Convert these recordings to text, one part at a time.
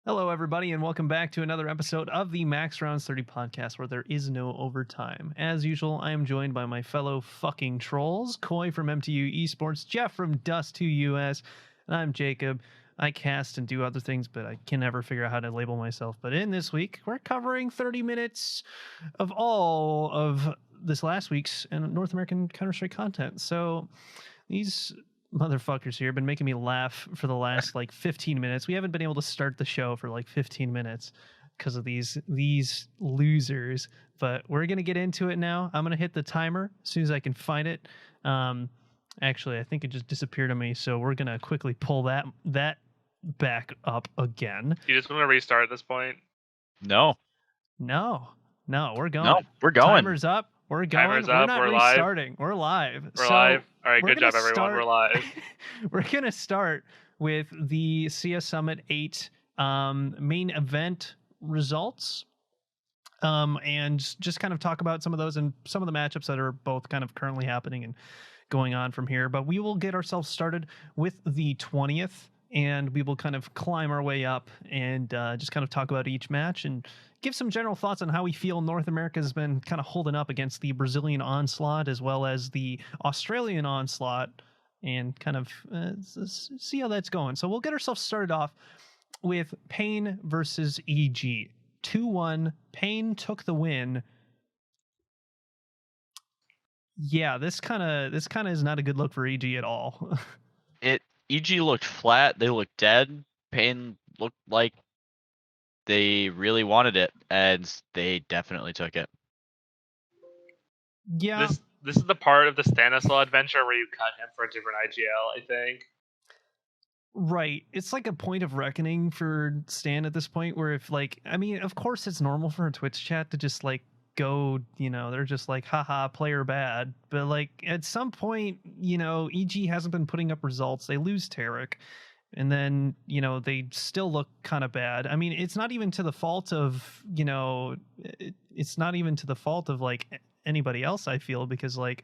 Hello, everybody, and welcome back to another episode of the Max Rounds 30 podcast where there is no overtime. As usual, I am joined by my fellow fucking trolls, Coy from MTU Esports, Jeff from Dust2US, and I'm Jacob. I cast and do other things, but I can never figure out how to label myself. But in this week, we're covering 30 minutes of all of this last week's North American Counter-Strike content. So these motherfuckers here have been making me laugh for the last like 15 minutes. We haven't been able to start the show for like 15 minutes because of these losers, but we're going to get into it now. I'm going to hit the timer as soon as I can find it. Actually, I think it just disappeared on me, so we're going to quickly pull that back up again. You just want to restart at this point? No, we're going. no, we're going. Timer's up. We're going. Timer's we're up. not We're restarting. live. We're live. We're live. All right, good job, everyone. Start... We're live. We're going to start with the CS Summit 8 main event results. And just kind of talk about some of those and some of the matchups that are both kind of currently happening and going on from here. But we will get ourselves started with the 20th, and we will kind of climb our way up and just kind of talk about each match and give some general thoughts on how we feel North America has been kind of holding up against the Brazilian onslaught as well as the Australian onslaught, and kind of see how that's going. So we'll get ourselves started off with Pain versus EG. 2-1. Pain took the win. Yeah, this kind of is not a good look for EG at all. EG looked flat. They looked dead. Pain looked like they really wanted it, and they definitely took it. Yeah. This is the part of the Stanislaw adventure where you cut him for a different IGL, I think. Right. It's like a point of reckoning for Stan at this point where if like, I mean, of course it's normal for a Twitch chat to just like go, they're just like, haha, player bad. But like at some point, EG hasn't been putting up results. They lose Tarek. And then, they still look kind of bad. I mean, it's not even to the fault of, it's not even to the fault of like anybody else, I feel, because like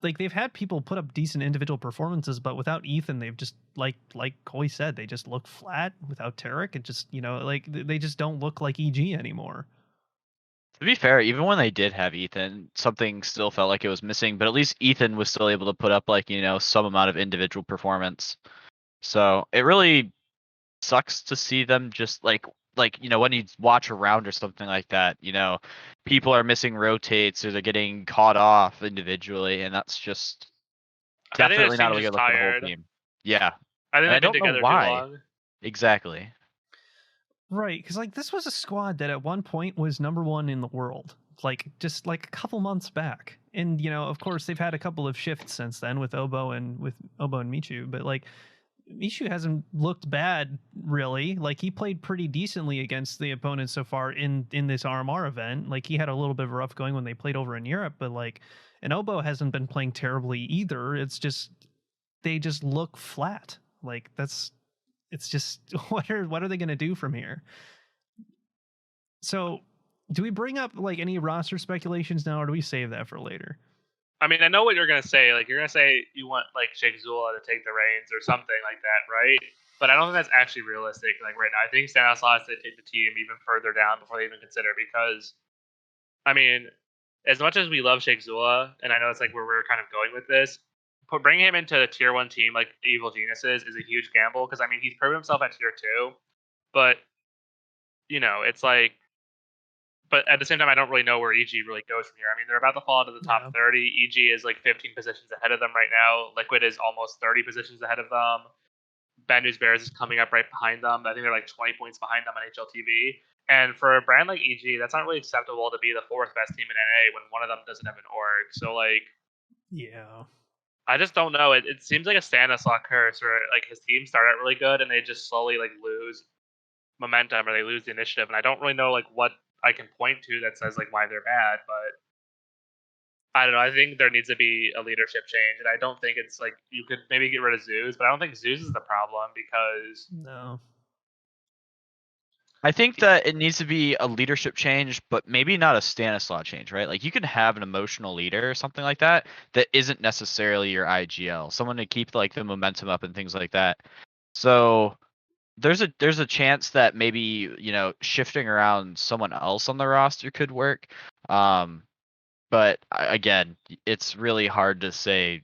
they've had people put up decent individual performances, but without Ethan, they've just like Coy said, they just look flat. Without Tarek, it just, like they just don't look like EG anymore. To be fair, even when they did have Ethan, something still felt like it was missing, but at least Ethan was still able to put up like, some amount of individual performance. So it really sucks to see them just like when you watch a round or something like that, people are missing rotates or they're getting caught off individually, and that's just definitely not a good look for the whole team. Yeah. I think they've been together too long. Exactly. Right, because like this was a squad that at one point was #1 in the world, like just like a couple months back. And of course they've had a couple of shifts since then with Obo and Michu, but like Michu hasn't looked bad really. Like he played pretty decently against the opponents so far in this RMR event. Like he had a little bit of a rough going when they played over in Europe, but like, and Obo hasn't been playing terribly either. It's just they just look flat. Like it's just what are they going to do from here? So do we bring up like any roster speculations now, or do we save that for later? I mean, I know what you're going to say. Like, you're going to say you want, like, Sheikh Zula to take the reins or something like that, right? But I don't think that's actually realistic, like, right now. I think Stanislaw has to take the team even further down before they even consider, because, I mean, as much as we love Sheikh Zula, and I know it's, like, where we're kind of going with this, bringing him into a Tier 1 team like Evil Geniuses is a huge gamble, because, I mean, he's proven himself at Tier 2, but, it's like, but at the same time, I don't really know where EG really goes from here. I mean, they're about to fall into the top 30. EG is like 15 positions ahead of them right now. Liquid is almost 30 positions ahead of them. Bad News Bears is coming up right behind them. I think they're like 20 points behind them on HLTV. And for a brand like EG, that's not really acceptable to be the 4th best team in NA when one of them doesn't have an org. So, like, yeah, I just don't know. It seems like a Stanislaw curse where like his team start out really good and they just slowly like lose momentum or they lose the initiative. And I don't really know like what I can point to that says like why they're bad, but I don't know. I think there needs to be a leadership change, and I don't think it's like you could maybe get rid of Zeus, but I don't think Zeus is the problem because no. I think that it needs to be a leadership change, but maybe not a Stanislaw change, right? Like you can have an emotional leader or something like that that isn't necessarily your IGL, someone to keep like the momentum up and things like that. So there's a chance that maybe, shifting around someone else on the roster could work. But again, it's really hard to say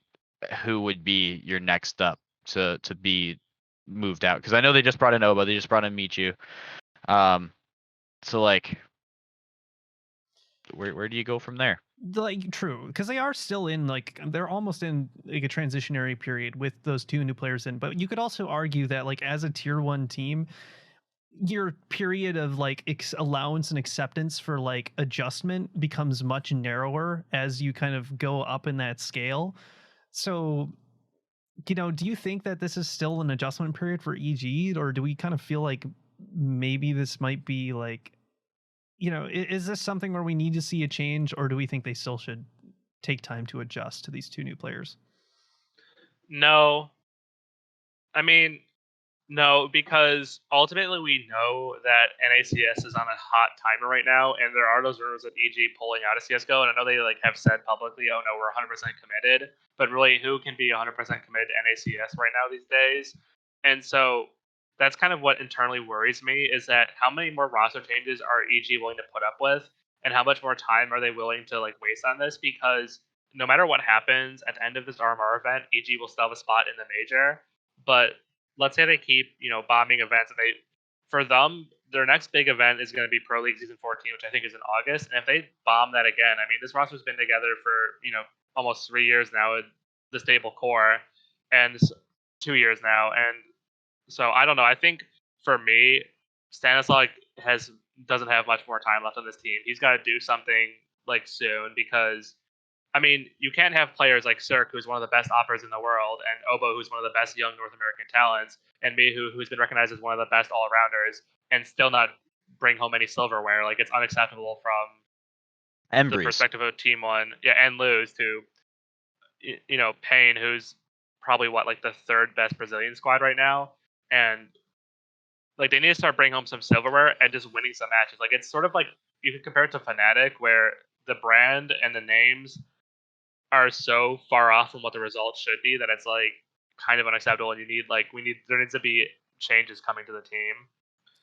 who would be your next up to be moved out, because I know they just brought in Oba, they just brought in Michu. So like, where do you go from there? Like, true, because they are still in, like, they're almost in like a transitionary period with those two new players in. But you could also argue that, like, as a tier 1 team, your period of like allowance and acceptance for like adjustment becomes much narrower as you kind of go up in that scale. So, do you think that this is still an adjustment period for EG, or do we kind of feel like maybe this might be like, is this something where we need to see a change, or do we think they still should take time to adjust to these two new players? No, I mean, no, because ultimately we know that NACS is on a hot timer right now, and there are those rumors of EG pulling out of CS:GO, and I know they like have said publicly, "Oh no, we're 100% committed," but really, who can be 100% committed to NACS right now these days? And so that's kind of what internally worries me, is that how many more roster changes are EG willing to put up with, and how much more time are they willing to like waste on this? Because no matter what happens at the end of this RMR event, EG will still have a spot in the major, but let's say they keep bombing events, and they, for them, their next big event is going to be Pro League Season 14, which I think is in August. And if they bomb that again, I mean, this roster's been together for almost 3 years now, the stable core, and 2 years now, and so I don't know. I think for me, Stanislav doesn't have much more time left on this team. He's got to do something like soon, because I mean, you can't have players like Cirque, who's one of the best operators in the world, and Obo, who's one of the best young North American talents, and me, who's been recognized as one of the best all arounders, and still not bring home any silverware. Like, it's unacceptable from the Embreeze. perspective of Team One, yeah, and lose to Payne, who's probably like the third best Brazilian squad right now, and like they need to start bringing home some silverware and just winning some matches. Like, it's sort of like you can compare it to Fnatic, where the brand and the names are so far off from what the results should be that it's like kind of unacceptable, and there needs to be changes coming to the team.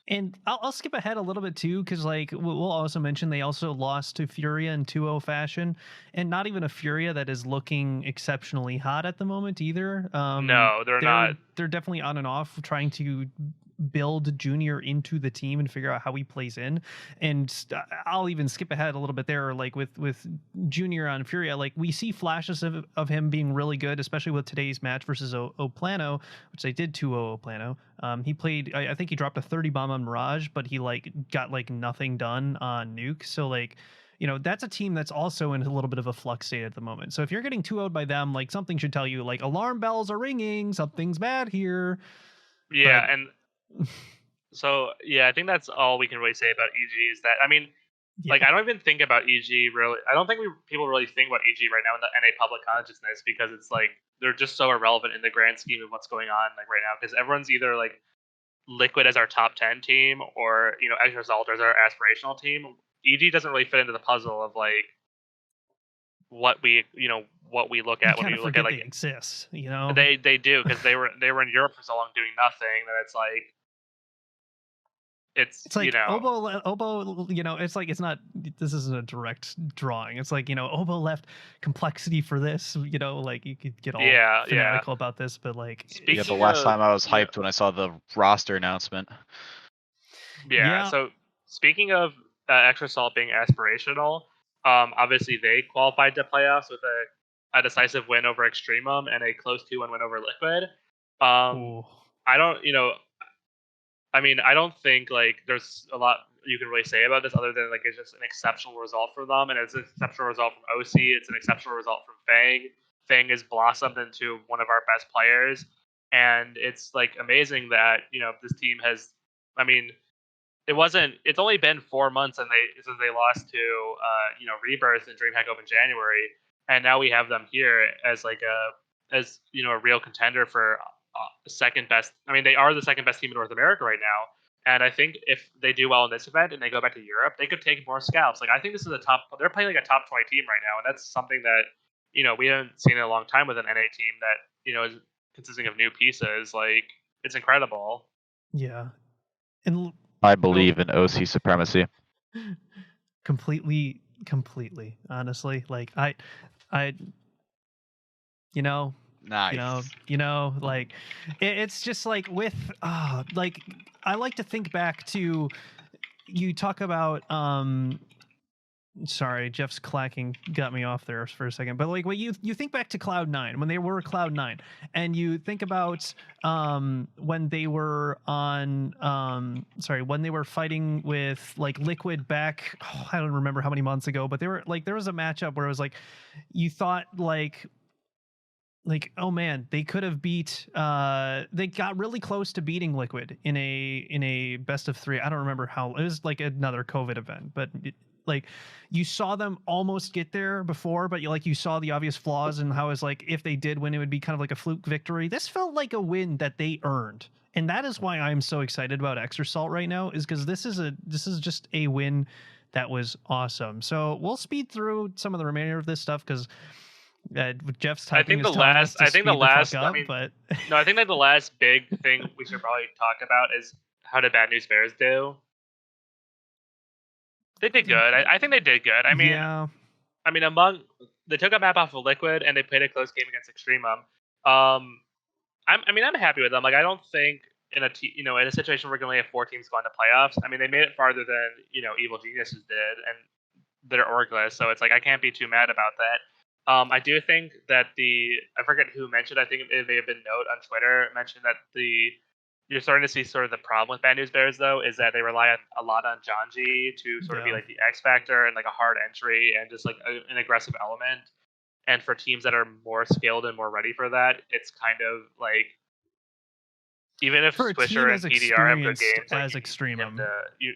And I'll skip ahead a little bit too, because like we'll also mention they also lost to Furia in 2-0 fashion, and not even a Furia that is looking exceptionally hot at the moment either. No, they're not. They're definitely on and off trying to build Junior into the team and figure out how he plays in. And I'll even skip ahead a little bit there, like with Junior on Furia, like we see flashes of him being really good, especially with today's match versus Oplano, which they did 2-0 Oplano. He played, I think he dropped a 30 bomb on Mirage, but he like got like nothing done on Nuke. So like, that's a team that's also in a little bit of a flux state at the moment. So if you're getting 2-0'd by them, like something should tell you like alarm bells are ringing, something's bad here. Yeah, But and so yeah, I think that's all we can really say about EG, is that, I mean, yeah. like, I don't even think about EG really. I don't think people really think about EG right now in the NA public consciousness, because it's like they're just so irrelevant in the grand scheme of what's going on like right now, because everyone's either like Liquid as our top 10 team, or Exasalt as our aspirational team. EG doesn't really fit into the puzzle of like what we what we look You at when kind we of look at forget they like exist, they do, because they were in Europe for so long doing nothing that it's like It's like Obo, it's like, it's not, this isn't a direct drawing. It's like, Obo left complexity for this, like you could get all yeah. fanatical about this, but like, Yeah, the Speaking last of time I was yeah, hyped when I saw the roster announcement. yeah. yeah. So speaking of Extra Salt being aspirational, obviously they qualified to playoffs with a decisive win over Extremum and a close 2-1 win over Liquid. Ooh. I don't, I mean, I don't think like there's a lot you can really say about this, other than like it's just an exceptional result for them, and it's an exceptional result from OC. It's an exceptional result from Fang. Fang has blossomed into one of our best players, and it's like amazing that this team has. I mean, it's only been 4 months and since they lost to Rebirth and DreamHack Open January, and now we have them here as like a real contender for second best. I mean, they are the second best team in North America right now, and I think if they do well in this event and they go back to Europe, they could take more scalps. Like, I think this is they're playing like a top 20 team right now, and that's something that we haven't seen in a long time with an NA team that is consisting of new pieces. Like, it's incredible. Yeah. And I believe in OC supremacy. completely, honestly. Like I you know, Nice. like it's just like with like I like to think back to, you talk about sorry, Jeff's clacking got me off there for a second, but like when you think back to Cloud9, when they were Cloud9, and you think about when they were on when they were fighting with like Liquid back, I don't remember how many months ago, but they were like, there was a matchup where it was like, you thought like, oh man, they could have beat they got really close to beating Liquid in a best of 3. I don't remember how, it was like another COVID event, but like you saw them almost get there before, but you saw the obvious flaws and how it's like, if they did win, it would be kind of like a fluke victory. This felt like a win that they earned, and that is why I'm so excited about Extrasalt right now, is because this is just a win that was awesome. So we'll speed through some of the remainder of this stuff, because Jeff's typing is telling us to speed the fuck up, but no, I think that the last big thing we should probably talk about is how did Bad News Bears do? They did good. I think they did good. I mean, yeah, they took a map off of Liquid and they played a close game against Extremum. I'm happy with them. Like, I don't think in a situation where we only have 4 teams going to playoffs. I mean, they made it farther than Evil Geniuses did, and they're orgless, so it's like I can't be too mad about that. I do think that I forget who mentioned. I think it may have been Note on Twitter mentioned that you're starting to see sort of the problem with Bad News Bears, though, is that they rely a lot on Janji to sort of be like the X factor and like a hard entry and just like an aggressive element. And for teams that are more skilled and more ready for that, it's kind of like, even if for a Swisher team and as PDR have good experienced games, like as Extremum,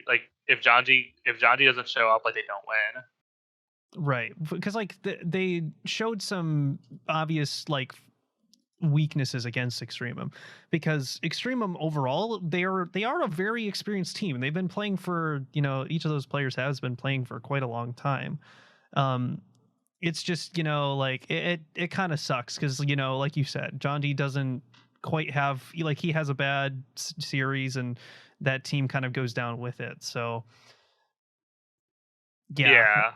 like if Janji doesn't show up, like they don't win. right? Because like they showed some obvious like weaknesses against Extremum, because Extremum overall they are a very experienced team. They've been playing for, each of those players has been playing for quite a long time. It's just, like it kind of sucks because, like you said, John D doesn't quite have, like, he has a bad series and that team kind of goes down with it. So yeah.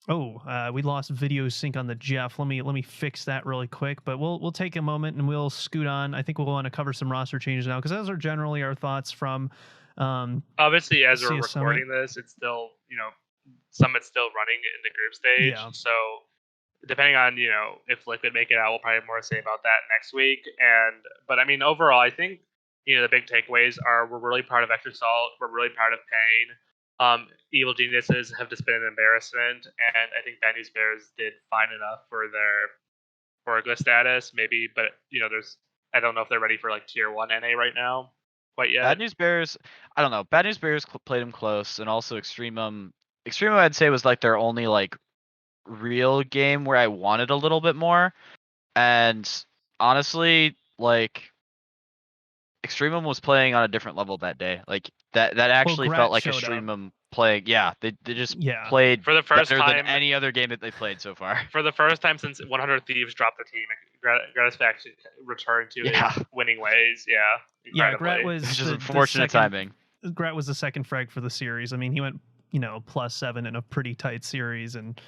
Oh, we lost video sync on the Jeff. Let me fix that really quick. But we'll take a moment and we'll scoot on. I think we'll want to cover some roster changes now, because those are generally our thoughts from. Obviously, as we're CS recording this, it's still Summit's still running in the group stage. Yeah. So depending on if Liquid make it out, we'll probably have more to say about that next week. But I mean, overall, I think the big takeaways are, we're really proud of Extrasalt. We're really proud of Pain. Evil Geniuses have just been an embarrassment, and I think Bad News Bears did fine enough for their Orgla status, maybe. But I don't know if they're ready for like tier 1 NA right now quite yet. Bad News Bears, I don't know. Bad News Bears played them close, and also Extremum I'd say was like their only like real game where I wanted a little bit more. And honestly, like, Extremum was playing on a different level that day. Like that actually Grat felt like showed up. Extremum playing. Yeah, they just Yeah. played For the first better time than any other game that they played so far. For the first time since 100 Thieves dropped the team, Gratis actually returned to his winning ways. Yeah, Yeah, incredibly. Grat was It's just the unfortunate second, timing. Grat was the second frag for the series. I mean, he went, +7 in a pretty tight series, and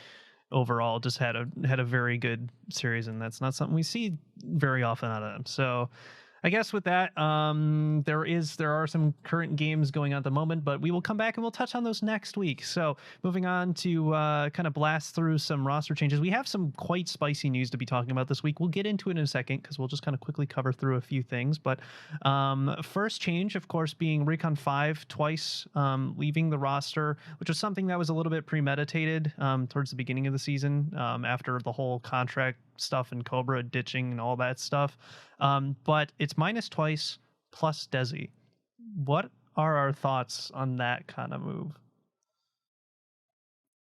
overall just had a very good series, and that's not something we see very often out of them. So I guess with that, there are some current games going on at the moment, but we will come back and we'll touch on those next week. So moving on to kind of blast through some roster changes. We have some quite spicy news to be talking about this week. We'll get into it in a second, because we'll just kind of quickly cover through a few things. But first change, of course, being Recon 5 twice leaving the roster, which was something that was a little bit premeditated towards the beginning of the season, after the whole contract stuff and Cobra ditching and all that stuff. But it's minus twice plus Desi. What are our thoughts on that kind of move?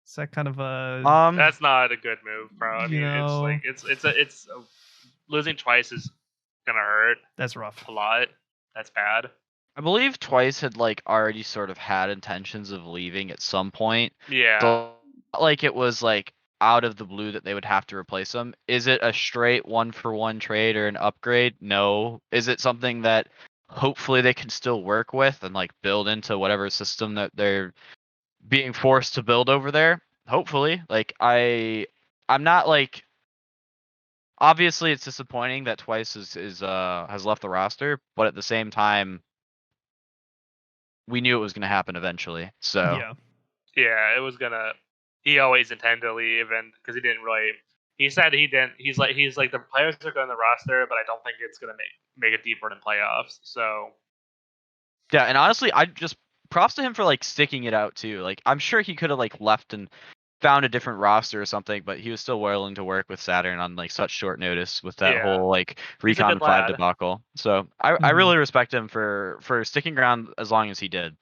Is that kind of a that's not a good move, bro. I mean, it's like it's losing twice is gonna hurt. That's rough. A lot. That's bad. I believe Twice had like already sort of had intentions of leaving at some point. Yeah. So like it was like out of the blue that they would have to replace him. Is it a straight 1-for-1 trade or an upgrade? No. Is it something that hopefully they can still work with and like build into whatever system that they're being forced to build over there. Hopefully, like I'm not like, obviously it's disappointing that Twice has left the roster, but at the same time we knew it was going to happen eventually. So Yeah. Yeah, it was gonna. He always intended to leave, and because he didn't really. He said he didn't. He's like the players are going to the roster, but I don't think it's gonna make it deeper in playoffs. So yeah, and honestly, I just props to him for like sticking it out too. Like I'm sure he could have like left and found a different roster or something, but he was still willing to work with Saturn on like such short notice with that Yeah. whole like He's a Recon good 5 lad. debacle. So I Mhm. really respect him for sticking around as long as he did.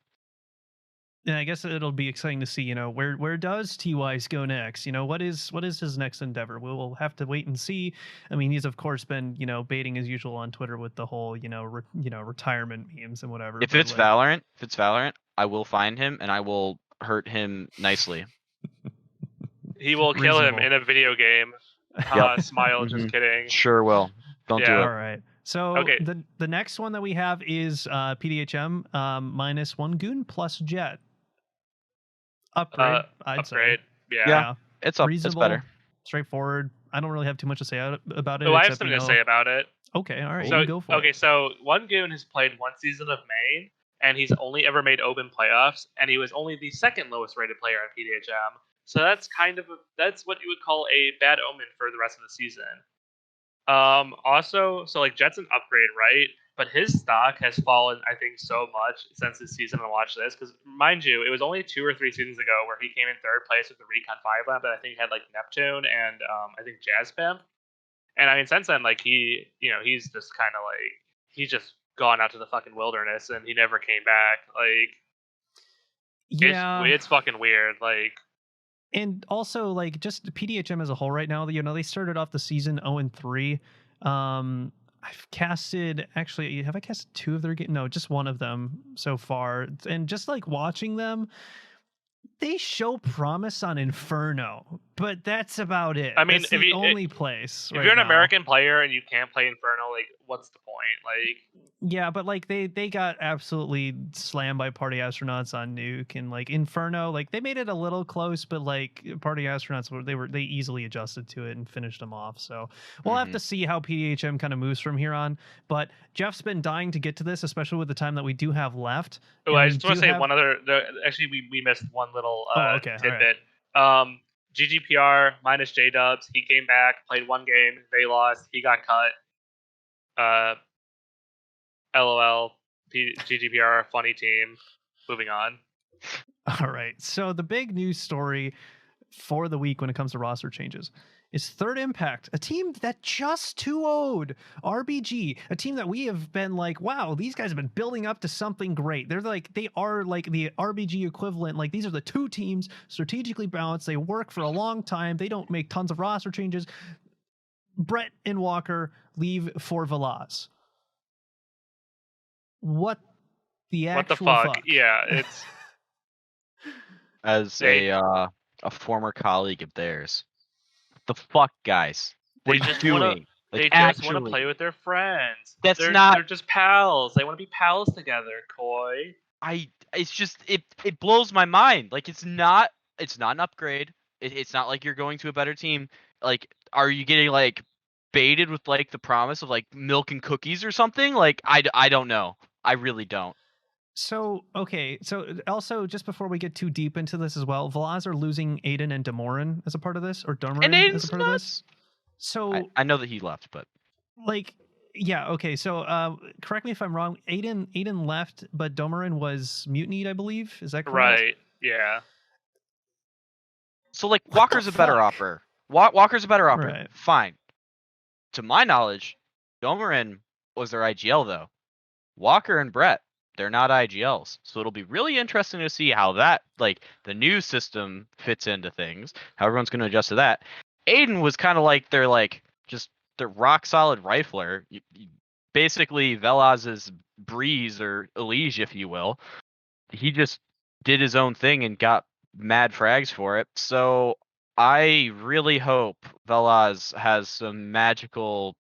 And I guess it'll be exciting to see, where does T-Wise go next? What is his next endeavor? We'll have to wait and see. I mean, he's of course been, baiting as usual on Twitter with the whole, retirement memes and whatever. If but it's like, Valorant, I will find him and I will hurt him nicely. He will kill him in a video game. Smile, just Mhm. kidding. Sure will. Don't do Yeah. it. All right. So Okay. the next one that we have is PDHM -1 goon plus jet. Upgrade, I'd Upgrade. say. Yeah. Yeah. It's Reasonable, better. straightforward. I don't really have too much to say about it. Oh, I have except, something to say about it. Okay, all right, So you go for it. so one goon has played one season of main, and he's only ever made open playoffs, and he was only the second lowest rated player on PDHM. So that's that's what you would call a bad omen for the rest of the season. Also, so like Jet's an upgrade, right? But his stock has fallen, I think, so much since this season. And watch this, because mind you, it was only 2 or 3 seasons ago where he came in third place with the Recon 5 lap, but I think he had like Neptune and I think Jazz Pimp. And I mean, since then, like he's just kind of like he's just gone out to the fucking wilderness, and he never came back. Like, Yeah, it's fucking weird. Like, and also like just PDHM as a whole right now. They started off the season 0-3. I've casted, actually, have I casted 2 of their games? No, just one of them so far. And just like watching them, they show promise on Inferno, but that's about it. I mean, that's if the you only place. if right you're an now. American player and you can't play Inferno, like, what's the point? Like, Yeah, but like they got absolutely slammed by Party Astronauts on Nuke, and like Inferno, like they made it a little close, but like Party Astronauts they easily adjusted to it and finished them off. So we'll have to see how PDHM kind of moves from here on. But Jeff's been dying to get to this, especially with the time that we do have left. oh, and I we just want do to say have- one other. Actually, we missed one little Oh, okay, all right. tidbit. GGPR minus J Dubs. He came back, played one game. They lost. He got cut. LOL. GGPR, funny team. Moving on. All right. So the big news story for the week when it comes to roster changes is Third Impact, a team that just 2-0'd RBG, a team that we have been like, wow, these guys have been building up to something great. They are like the RBG equivalent. Like, these are the two teams strategically balanced. They work for a long time. They don't make tons of roster changes. Brett and Walker leave for Velaz. What the actual What the fuck? fuck? Yeah, it's As They- a former colleague of theirs, the fuck, guys, what They are you just doing? wanna- Like, they just want to actually, play with their friends. That's they're not- They're just pals. They want to be pals together. Coy. it's just it blows my mind. Like, it's not an upgrade. It's not like you're going to a better team. Like, are you getting like baited with like the promise of like milk and cookies or something? Like, I don't know. I really don't. So, okay. So, also, just before we get too deep into this as well, Velaz are losing Aiden and Demorin as a part of this, or And Dermarin as a Aiden's part of this. nuts. So, I know that he left, but like, yeah, okay. So, correct me if I'm wrong. Aiden left, but Domarin was mutinied, I believe. Is that correct? Right. Yeah. so like What Walker's the a better fuck? operator. Walker's a better operator. Right. Fine. To my knowledge, Domarin was their IGL though. Walker and Brett, they're not IGLs. So it'll be really interesting to see how that, like, the new system fits into things, how everyone's going to adjust to that. Aiden was kind of like just the rock solid rifler. Basically, Velaz's Breeze or Elige, if you will. He just did his own thing and got mad frags for it. So I really hope Velaz has some magical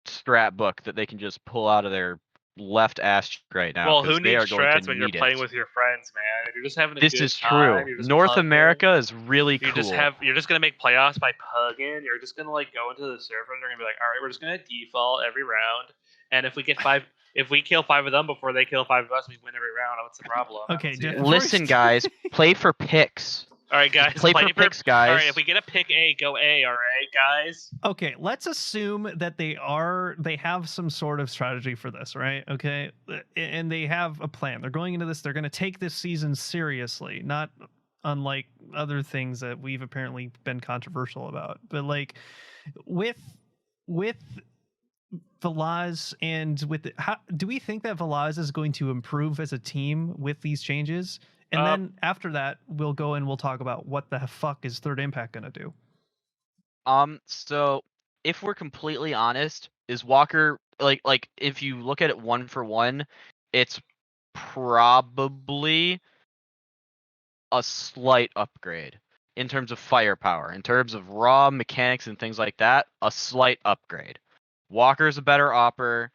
strat book that they can just pull out of their left ass cheek right now Well, because who they needs are going to strats when you're need playing it. with your friends, man? If you're just having a This good is time, true. you're just North pugging, America is really you cool. you're just gonna make playoffs by pugging. You're just gonna like go into the server and they're gonna be like, all right, we're just gonna default every round, and if we kill 5 of them before they kill 5 of us, we win every round. What's the problem? I don't Okay, see it. Jeff, Listen, guys, play for picks. All right, guys, Play for picks, guys. All right, if we get a pick A, go A. All right, guys. Okay, let's assume that they have some sort of strategy for this, right? Okay, and they have a plan. They're going into this. They're going to take this season seriously, not unlike other things that we've apparently been controversial about. But like with Velaz and how do we think that Velaz is going to improve as a team with these changes? And then after that, we'll go and we'll talk about what the fuck is Third Impact going to do. So if we're completely honest, is Walker like if you look at it 1 for 1, it's probably a slight upgrade in terms of firepower, in terms of raw mechanics and things like that, a slight upgrade. Walker's a better opper.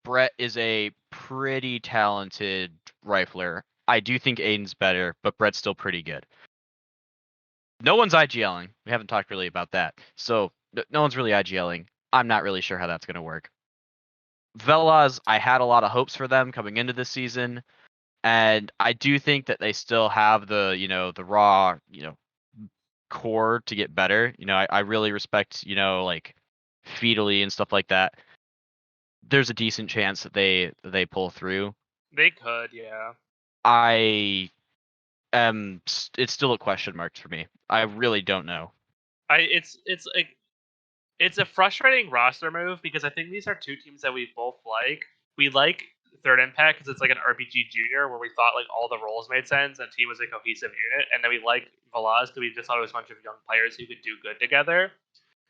Brett is a pretty talented rifler. I do think Aiden's better, but Brett's still pretty good. No one's IGLing. We haven't talked really about that. So no one's really IGLing. I'm not really sure how that's going to work. Velaz, I had a lot of hopes for them coming into this season, and I do think that they still have the, the raw, core to get better. I really respect, like Feedly and stuff like that. There's a decent chance that they pull through. They could, yeah. It's still a question mark for me. I really don't know. It's a frustrating roster move because I think these are 2 teams that we both like. We like Third Impact because it's like an RPG Junior where we thought like all the roles made sense and the team was a cohesive unit, and then we like Velaz because we just thought it was a bunch of young players who could do good together.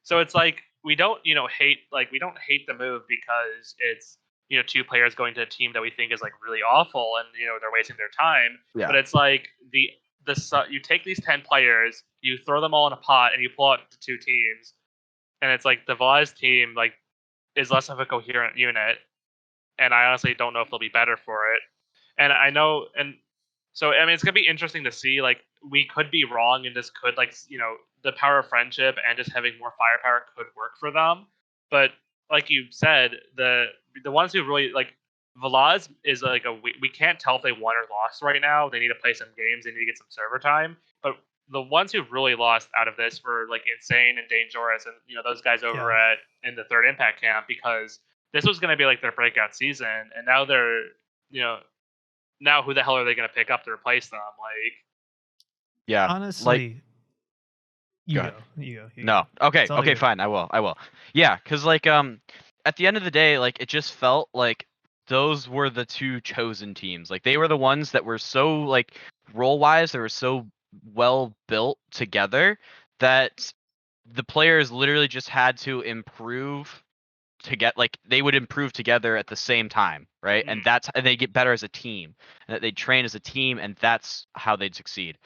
So it's like we don't hate the move because it's 2 players going to a team that we think is like really awful and they're wasting their time. Yeah. But it's like you take these 10 players, you throw them all in a pot, and you pull out the 2 teams, and it's like the Velaz team like is less of a coherent unit, and I honestly don't know if they'll be better for it. And I know, and so I mean, it's gonna be interesting to see. Like, we could be wrong, and this could the power of friendship and just having more firepower could work for them. But like you said, the ones who really like Velaz is like we can't tell if they won or lost right now. They need to play some games. They need to get some server time. But the ones who really lost out of this were like Insane and Dangerous and those guys over in the Third Impact camp, because this was going to be like their breakout season, and now they're now who the hell are they going to pick up to replace them? Like, yeah, honestly, you go. No, okay, fine. I will. Yeah, because like at the end of the day, like it just felt like those were the 2 chosen teams. Like they were the ones that were so like role wise, they were so well built together that the players literally just had to improve to get like they would improve together at the same time, right? And they get better as a team, and that they train as a team, and that's how they'd succeed.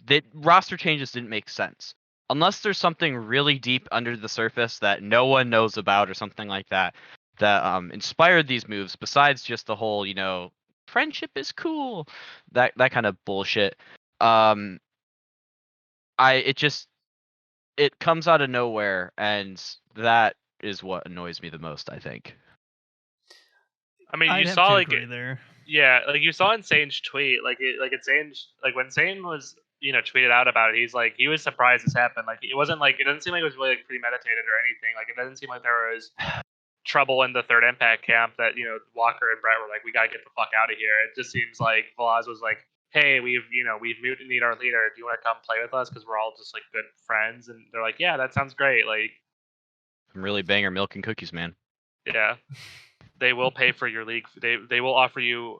The roster changes didn't make sense unless there's something really deep under the surface that no one knows about or something like that inspired these moves, besides just the whole friendship is cool, that kind of bullshit. It comes out of nowhere, and that is what annoys me the most, I think. I mean, I'd you saw like there. Yeah, like you saw Insane's tweet, when Insane was tweeted out about it, he was surprised this happened. Like it wasn't like, it doesn't seem like it was really like premeditated or anything. Like it doesn't seem like there was trouble in the Third Impact camp that Walker and Brett were like, we gotta get the fuck out of here. It just seems like Velaz was like, hey, we've mutinied our leader. Do you want to come play with us? Because we're all just like good friends. And they're like, yeah, that sounds great. Like, I'm really banger milk and cookies, man. Yeah, they will pay for your league. They will offer you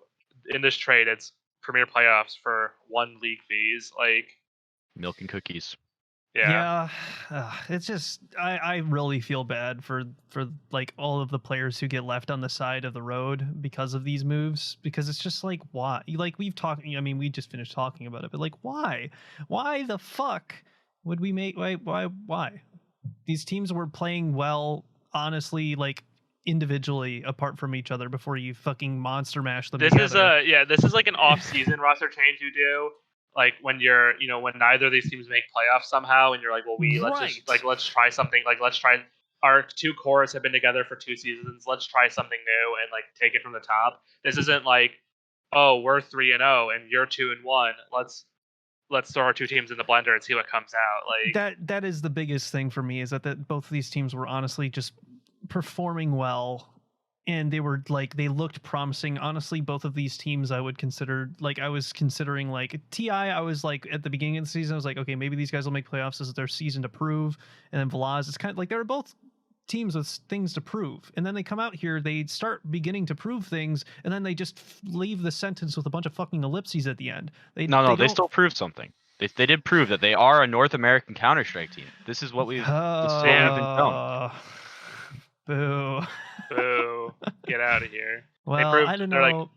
in this trade. It's Premier Playoffs for 1 league fees. Like milk and cookies. Yeah. It's just I really feel bad for like all of the players who get left on the side of the road because of these moves, because it's just like, why? Like we just finished talking about it, but like why the fuck would we make why these teams were playing well, honestly, like individually apart from each other before you fucking monster mash them This together. this is like an off-season roster change you do, like when you're, when neither of these teams make playoffs somehow, and you're like, well, let's try something. Like, let's try. Our two cores have been together for 2 seasons. Let's try something new and like take it from the top. This isn't like, oh, we're 3-0 and you're 2-1. Let's throw our two teams in the blender and see what comes out. Like that is the biggest thing for me, is that both of these teams were honestly just performing well, and they looked promising. Honestly, both of these teams I would consider, like, I was considering like TI. I was like, at the beginning of the season, I was like, okay, maybe these guys will make playoffs. This is their season to prove. And then Velaz, it's kind of like they were both teams with things to prove, and then they come out here, they start beginning to prove things, and then they just leave the sentence with a bunch of fucking ellipses at the end. They still proved something. They did prove that they are a North American Counter-Strike team. This is what we've been shown. Boo. Boo. Get out of here. Well, I don't know.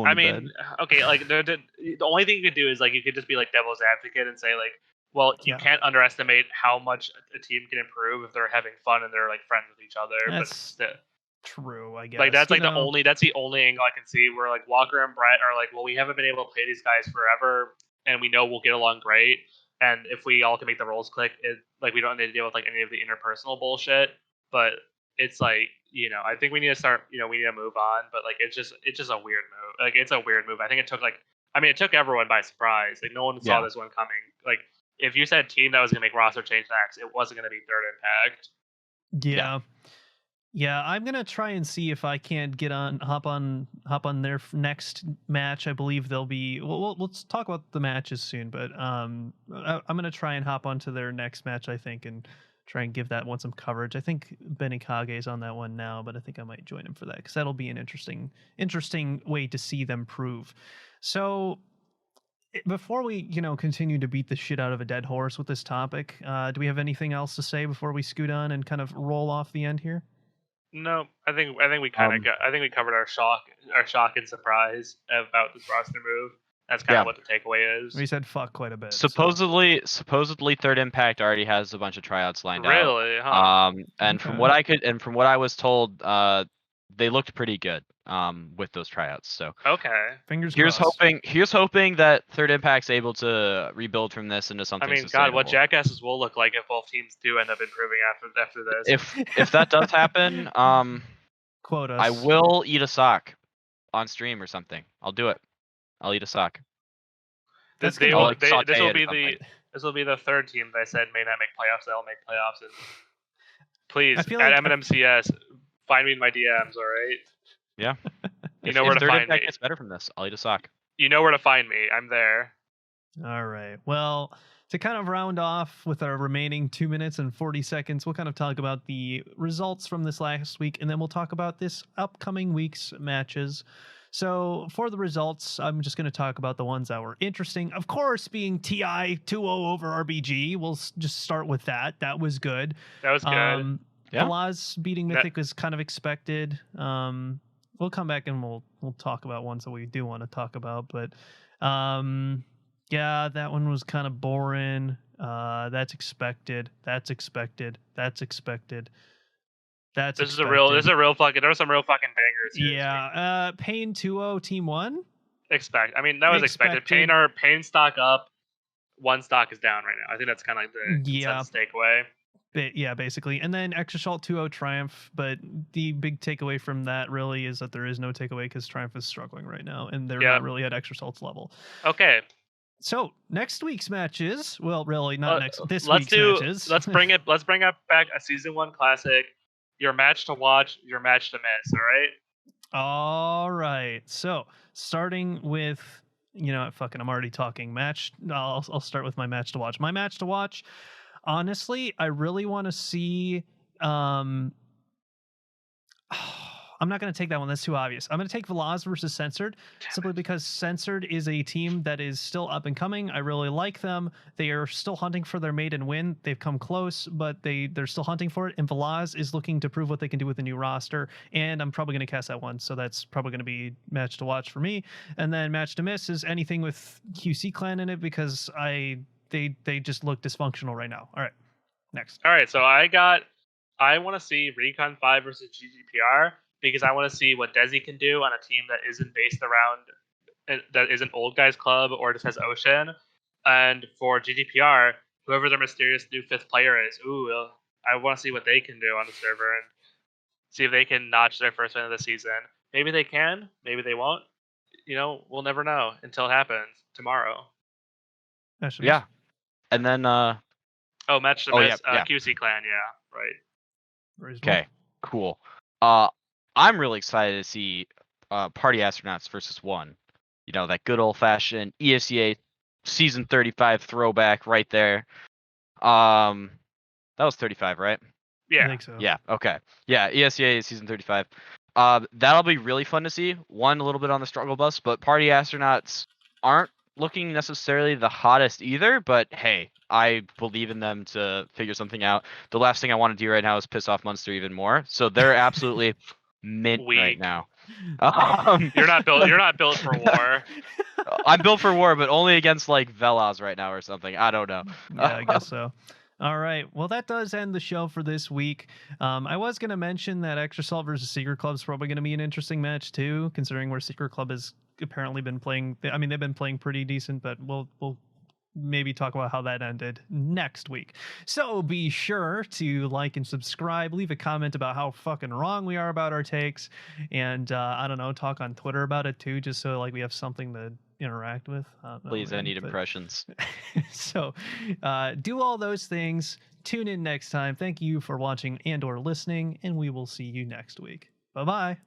I mean, okay, like the only thing you could do is like you could just be like devil's advocate and say like, well, you can't underestimate how much a team can improve if they're having fun and they're like friends with each other. That's true, I guess. Like that's like that's the only angle I can see where like Walker and Brett are like, well, we haven't been able to play these guys forever, and we know we'll get along great. And if we all can make the roles click, like we don't need to deal with like any of the interpersonal bullshit. But it's like, I think we need to start. We need to move on. But like it's just a weird move. Like it's a weird move. I think it took everyone by surprise. Like no one saw this one coming. Like if you said team that was gonna make roster change next, it wasn't gonna be Third Impact. Yeah, I'm gonna try and see if I can't hop on their next match. I believe they'll be. Well, let's talk about the matches soon, but I'm gonna try and hop onto their next match, I think, and try and give that one some coverage. I think Benny Kage is on that one now, but I think I might join him for that because that'll be an interesting way to see them prove. So before we continue to beat the shit out of a dead horse with this topic, do we have anything else to say before we scoot on and kind of roll off the end here? No, I think we kind of I think we covered our shock and surprise about this roster move. That's kind of what the takeaway is. We said fuck quite a bit. Supposedly Third Impact already has a bunch of tryouts lined out. Really? Huh? And from what I was told, they looked pretty good with those tryouts. So okay, fingers crossed. Here's hoping that Third Impact's able to rebuild from this into something. I mean, God, what jackasses will look like if both teams do end up improving after this. If that does happen, quote us. I will eat a sock on stream or something. I'll do it. I'll eat a sock. This will be the third team that I said may not make playoffs. They'll make playoffs. And please, at MNMCS, find me in my DMs. All right. Yeah. You know where to find me. If gets better from this, I'll eat a sock. You know where to find me. I'm there. All right. Well, to kind of round off with our remaining 2 minutes and 40 seconds, we'll kind of talk about the results from this last week, and then we'll talk about this upcoming week's matches. So for the results, I'm just going to talk about the ones that were interesting. Of course, being TI 2-0 over RBG. We'll just start with that. That was good. That was good. Velaz beating Mythic was kind of expected. We'll come back and we'll talk about ones that we do want to talk about. But yeah, that one was kind of boring. That's expected. That's expected. That's expected. This is a real fucking. There were some real fucking bangers here. Yeah. Pain 2-0 Team 1. I mean, that was expected. Pain stock up. One stock is down right now. I think that's kind of like the consensus takeaway. Yeah, basically. And then Extra Salt 2-0 Triumph. But the big takeaway from that really is that there is no takeaway because Triumph is struggling right now, and they're not really at Extra Salt's level. Okay. So next week's matches. Well, really not this week's matches. Let's bring it back a season 1 classic. Your match to watch, your match to miss, all right? All right. So, starting with, fucking, I'm already talking. I'll start with my match to watch. My match to watch, honestly, I really want to see... I'm not going to take that one. That's too obvious. I'm going to take Velaz versus Censored, simply because Censored is a team that is still up and coming. I really like them. They are still hunting for their maiden win. They've come close, but they're still hunting for it. And Velaz is looking to prove what they can do with the new roster. And I'm probably going to cast that one. So that's probably going to be match to watch for me. And then match to miss is anything with QC Clan in it, because they just look dysfunctional right now. All right, next. All right, so I got I want to see Recon 5 versus GGPR because I want to see what Desi can do on a team that isn't based around that isn't Old Guys Club or just has Ocean. And for GDPR, whoever their mysterious new 5th player is, I want to see what they can do on the server and see if they can notch their first win of the season. Maybe they can, maybe they won't. We'll never know until it happens tomorrow. Yeah. And then match the best QC clan, yeah, right. Reasonable. Okay, cool. I'm really excited to see Party Astronauts versus 1. That good old fashioned ESEA season 35 throwback right there. That was 35, right? Yeah. I think so. Yeah, okay. Yeah, ESEA season 35. That'll be really fun to see. 1, a little bit on the struggle bus, but Party Astronauts aren't looking necessarily the hottest either, but hey, I believe in them to figure something out. The last thing I want to do right now is piss off Munster even more. So they're absolutely mint right now. You're not built for war. I'm built for war, but only against like Velas right now or something. I don't know. Yeah, I guess so. All right. Well, that does end the show for this week. I was going to mention that Extra Salt versus Secret Club is probably going to be an interesting match too, considering where Secret Club has apparently been playing. I mean, they've been playing pretty decent, but we'll maybe talk about how that ended next week. So be sure to like and subscribe, leave a comment about how fucking wrong we are about our takes, and I don't know, talk on Twitter about it too, just so like we have something to interact with. Please, I need impressions. So do all those things. Tune in next time. Thank you for watching and or listening, and we will see you next week. Bye-bye.